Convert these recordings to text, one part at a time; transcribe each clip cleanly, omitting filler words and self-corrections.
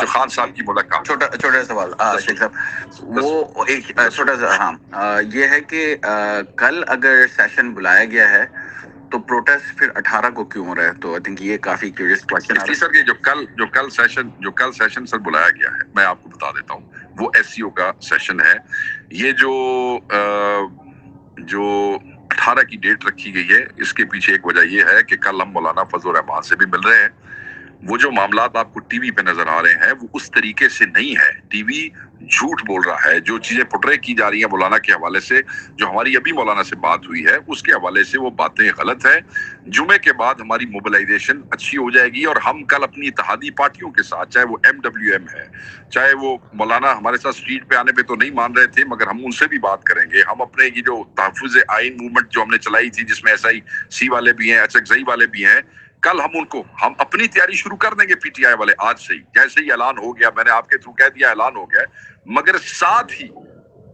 سوال, خان صاحب کی ملاقات. چھوٹا سوال شیخ صاحب, وہ ایک چھوٹا سا, ہاں یہ ہے کہ کل اگر سیشن بلایا گیا ہے تو پروٹیسٹ پھر 18 کو کیوں ہو رہا ہے؟ تو آئی تھنک یہ کافی کیوریس کوشچن ہے. جی سر, یہ جو کل سیشن سر بلایا گیا ہے, میں آپ کو بتا دیتا ہوں, وہ ایس سی او کا سیشن ہے. یہ جو 18 کی ڈیٹ رکھی گئی ہے, اس کے پیچھے ایک وجہ یہ ہے کہ کل ہم مولانا فضل الرحمان سے بھی مل رہے ہیں. وہ جو معاملات آپ کو ٹی وی پہ نظر آ رہے ہیں وہ اس طریقے سے نہیں ہے. ٹی وی جھوٹ بول رہا ہے. جو چیزیں پورٹرے کی جا رہی ہیں مولانا کے حوالے سے, جو ہماری ابھی مولانا سے بات ہوئی ہے اس کے حوالے سے, وہ باتیں غلط ہیں. جمعے کے بعد ہماری موبلائزیشن اچھی ہو جائے گی, اور ہم کل اپنی اتحادی پارٹیوں کے ساتھ, چاہے وہ MWM ہے, چاہے وہ مولانا ہمارے ساتھ اسٹریٹ پہ آنے پہ تو نہیں مان رہے تھے, مگر ہم ان سے بھی بات کریں گے. ہم اپنے یہ جو تحفظ آئین موومنٹ جو ہم نے چلائی تھی, جس میں SIC والے بھی ہیں, HXI والے بھی ہیں, کل ہم اپنی تیاری شروع کر دیں گے. PTI والے آج سے ہی, جیسے ہی اعلان ہو گیا, میں نے آپ کے تھرو کہہ دیا اعلان ہو گیا, مگر ساتھ ہی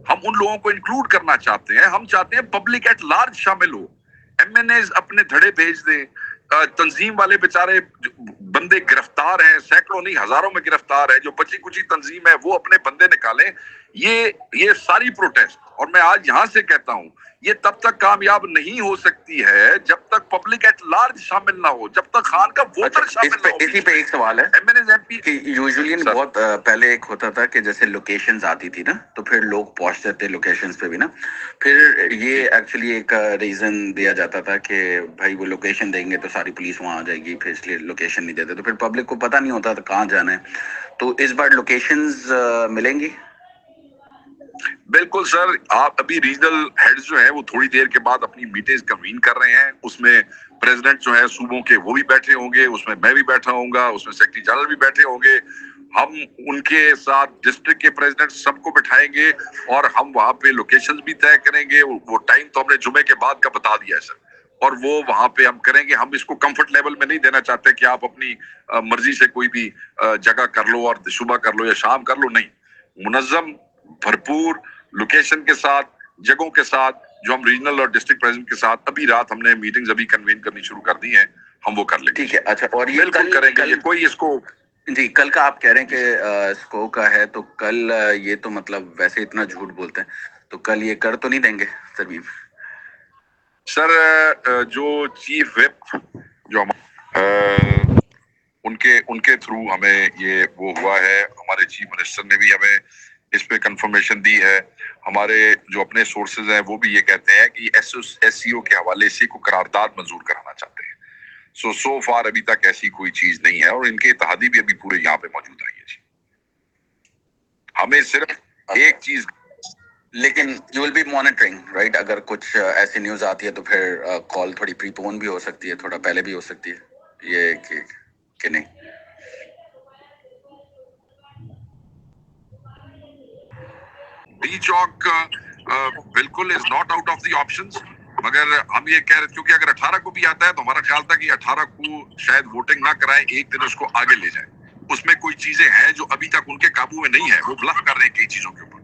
ہم ان لوگوں کو انکلوڈ کرنا چاہتے ہیں. ہم چاہتے ہیں پبلک ایٹ لارج شامل ہو. MNAs اپنے دھڑے بھیج دیں. تنظیم والے بیچارے بندے گرفتار ہیں, سینکڑوں نہیں ہزاروں میں گرفتار ہے. جو بچی کچی تنظیم ہے وہ اپنے بندے نکالیں. یہ ساری پروٹیسٹ, اور میں آج یہاں سے کہتا ہوں, یہ تب تک کامیاب نہیں ہو سکتی ہے جب تک پبلک ایٹ لارج شامل نہ ہو, جب تک خان کا ووٹر شامل نہ ہو. اسی پہ ایک سوال ہے کہ یوزلی بہت پہلے ایک ہوتا تھا کہ جیسے لوکیشنز آتی تھی نا, تو پھر لوگ پہنچتے تھے لوکیشنز پہ بھی نا, پھر یہ ایکچولی ایک ریزن دیا جاتا تھا کہ بھائی وہ لوکیشن دیں گے تو ساری پولیس وہاں آ جائے گی, پھر اس لیے لوکیشن نہیں دیتے, تو پھر پبلک کو پتہ نہیں ہوتا کہاں جانا ہے. تو اس بار لوکیشنز ملیں گی؟ بالکل سر, آپ ابھی ریجنل ہیڈز جو ہیں وہ تھوڑی دیر کے بعد اپنی میٹنگز کنوین کر رہے ہیں. اس میں پریزیڈنٹ جو ہے صوبوں کے وہ بھی بیٹھے ہوں گے, اس میں میں بھی بیٹھا ہوں گا, اس میں سیکرٹری جنرل بھی بیٹھے ہوں گے. ہم ان کے ساتھ ڈسٹرکٹ کے پریزیڈنٹ سب کو بٹھائیں گے, اور ہم وہاں پہ لوکیشنز بھی طے کریں گے. وہ ٹائم تو ہم نے جمعے کے بعد کا بتا دیا ہے سر, اور وہ وہاں پہ ہم کریں گے. ہم اس کو کمفرٹ لیول میں نہیں دینا چاہتے کہ آپ اپنی مرضی سے کوئی بھی جگہ کر لو اور صبح کر لو یا شام کر لو. نہیں, منظم بھرپور لوکیشن کے ساتھ, جگہوں کے ساتھ, جو ہم ریجنل اور ڈسٹرکٹ پریزیڈنٹ کے ساتھ ابھی رات ہم نے میٹنگز ابھی کنوین کرنی شروع کر دی ہیں, ہم وہ کر لیں گے. ٹھیک ہے, اچھا. اور یہ بالکل کریں گے. یہ کوئی اس کو جی کل کا آپ کہہ رہے ہیں کہ اسکو کا ہے, تو کل یہ تو مطلب ویسے اتنا جھوٹ بولتے ہیں, تو کل یہ کر تو نہیں دیں گے ترمیم؟ سر جو چیف وپ جو ان کے تھرو ہمیں یہ وہ ہوا ہے, ہمارے چیف منسٹر نے بھی ہمیں اس پہ کنفرمیشن دی ہے. ہمارے جو اپنے سورسز ہیں وہ بھی یہ کہتے ہیں کہ SCO کے حوالے سے کوئی قرارداد منظور کرانا چاہتے ہیں. سو فار ابھی تک ایسی کوئی چیز نہیں ہے, اور ان کے اتحادی بھی ابھی پورے یہاں پہ موجود ہے. جی ہمیں صرف ایک چیز, لیکن you will be monitoring right, اگر کچھ ایسی نیوز آتی ہے تو پھر کال تھوڑی پری پون بھی ہو سکتی ہے, تھوڑا پہلے بھی ہو سکتی ہے, یہ کہ نہیں؟ ڈی چوک بالکل is not out of the options, مگر ہم یہ کہہ رہے کیونکہ اگر 18 کو بھی آتا ہے تو ہمارا خیال تھا کہ 18 کو شاید ووٹنگ نہ کرائیں, ایک دن اس کو آگے لے جائیں. اس میں کوئی چیزیں ہیں جو ابھی تک ان کے قابو میں نہیں ہے, وہ بلف کر رہے ہیں کئی چیزوں کے اوپر.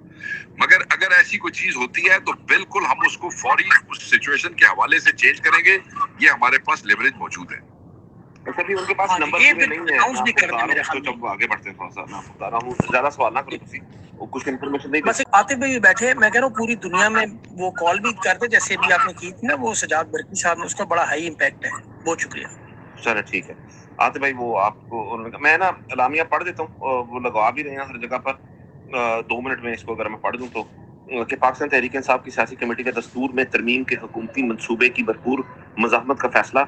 مگر اگر ایسی کوئی چیز ہوتی ہے تو بالکل ہم اس کو فوری اس سچویشن کے حوالے سے چینج کریں گے. یہ ہمارے پاس لیوریج موجود ہے. ابھی ان کے پاس نمبر پورے نہیں ہے, جب آگے بڑھتے ہیں تھوڑا سا میں بتا رہا ہوں, زیادہ سوال نہ کرو کسی, وہ کچھ انفارمیشن نہیں بس آتے بھی بیٹھے. میں کہہ رہا ہوں پوری دنیا میں وہ کال بھی کرتے جیسے بھی آپ نے کی تھی نا, وہ سجاد برقی صاحب نے, اس کا بڑا ہائی امپیکٹ ہے. بہت شکریہ. چلے ٹھیک ہے. آتے بھائی وہ آپ کو میں نا اعلامیہ پڑھ دیتا ہوں, وہ لگوا بھی رہے ہیں ہر جگہ پر. 2 منٹ میں اس کو اگر میں پڑھ دوں تو, کہ پاکستان تحریک انصاف کی سیاسی کمیٹی کا دستور میں ترمیم کے حکومتی منصوبے کی بھرپور مزاحمت کا فیصلہ.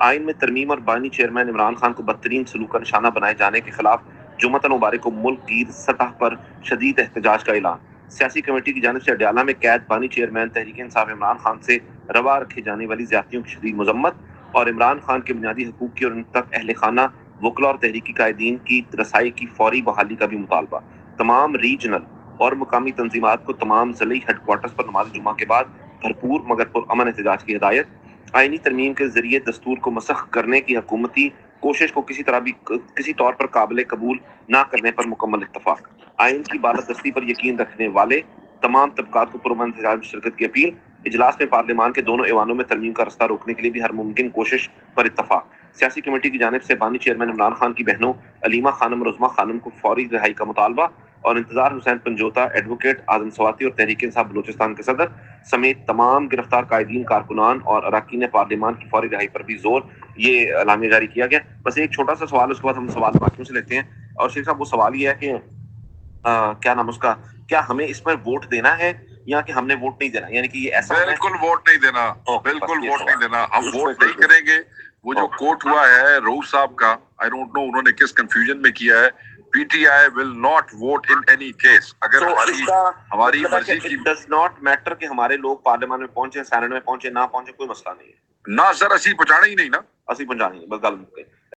آئین میں ترمیم اور بانی چیئرمین عمران خان کو بدترین سلوک کا نشانہ بنائے جانے کے خلاف جمعۃ مبارک کو ملک کی سطح پر شدید احتجاج کا اعلان. سیاسی کمیٹی کی جانب سے اڈیالہ میں قید بانی چیئرمین تحریک انصاف عمران خان سے روا رکھی جانے والی زیادتیوں کی شدید مذمت, اور عمران خان کے بنیادی حقوق کی اور ان تک اہل خانہ وکلا اور تحریکی قائدین کی رسائی کی فوری بحالی کا بھی مطالبہ. تمام ریجنل اور مقامی تنظیمات کو تمام ضلعی ہیڈ کوارٹرز پر نماز جمعہ کے بعد بھرپور مگر پرامن احتجاج کی ہدایت. آئینی ترمیم کے ذریعے دستور کو مسخ کرنے کی حکومتی کوشش کو کسی طور پر قابل قبول نہ کرنے پر مکمل اتفاق. آئین کی بالادستی پر یقین رکھنے والے تمام طبقات کو پرامن احتجاج میں شرکت کی اپیل. اجلاس میں پارلیمان کے دونوں ایوانوں میں ترمیم کا رستہ روکنے کے لیے بھی ہر ممکن کوشش پر اتفاق. سیاسی کمیٹی کی جانب سے بانی چیئرمین عمران خان کی بہنوں علیمہ خانم اور عظمیٰ خانم کو فوری رہائی کا مطالبہ، اور انتظار حسین پنجوتا، ایڈوکیٹ اعظم سواتی اور تحریک انصاف بلوچستان کے صدر سمیت تمام گرفتار قائدین، کارکنان اور اراکین پارلیمان کی فوری رہائی پر بھی زور، یہ اعلامیہ جاری کیا گیا۔ بس ایک چھوٹا سا سوال، اس کے بعد ہم سوال باقیوں سے لیتے ہیں، اور شیخ صاحب وہ سوال یہ ہے کہ کیا نام اس کا، کیا ہمیں اس پر ووٹ دینا ہے یا کہ ہم نے ووٹ نہیں دینا، یعنی کہ یہ ایسا بالکل ووٹ نہیں دینا، بالکل ووٹ نہیں دینا، ہم ووٹ نہیں کریں گے۔ وہ جو کوٹ ہوا ہے رؤوف صاحب کا، آئی ڈونٹ نو انہوں نے کس کنفیوژن میں کیا ہے، P T I will not vote in any case. اگر ہماری مرضی کی ڈز ناٹ میٹر کہ ہمارے لوگ پارلیمان میں پہنچے، سینٹ میں پہنچے، نہ پہنچے، کوئی مسئلہ نہیں ہے نہ سر، اسی پہنچانا ہی نہیں نا، اسی پہنچانی ہے، بس گل مک گئی۔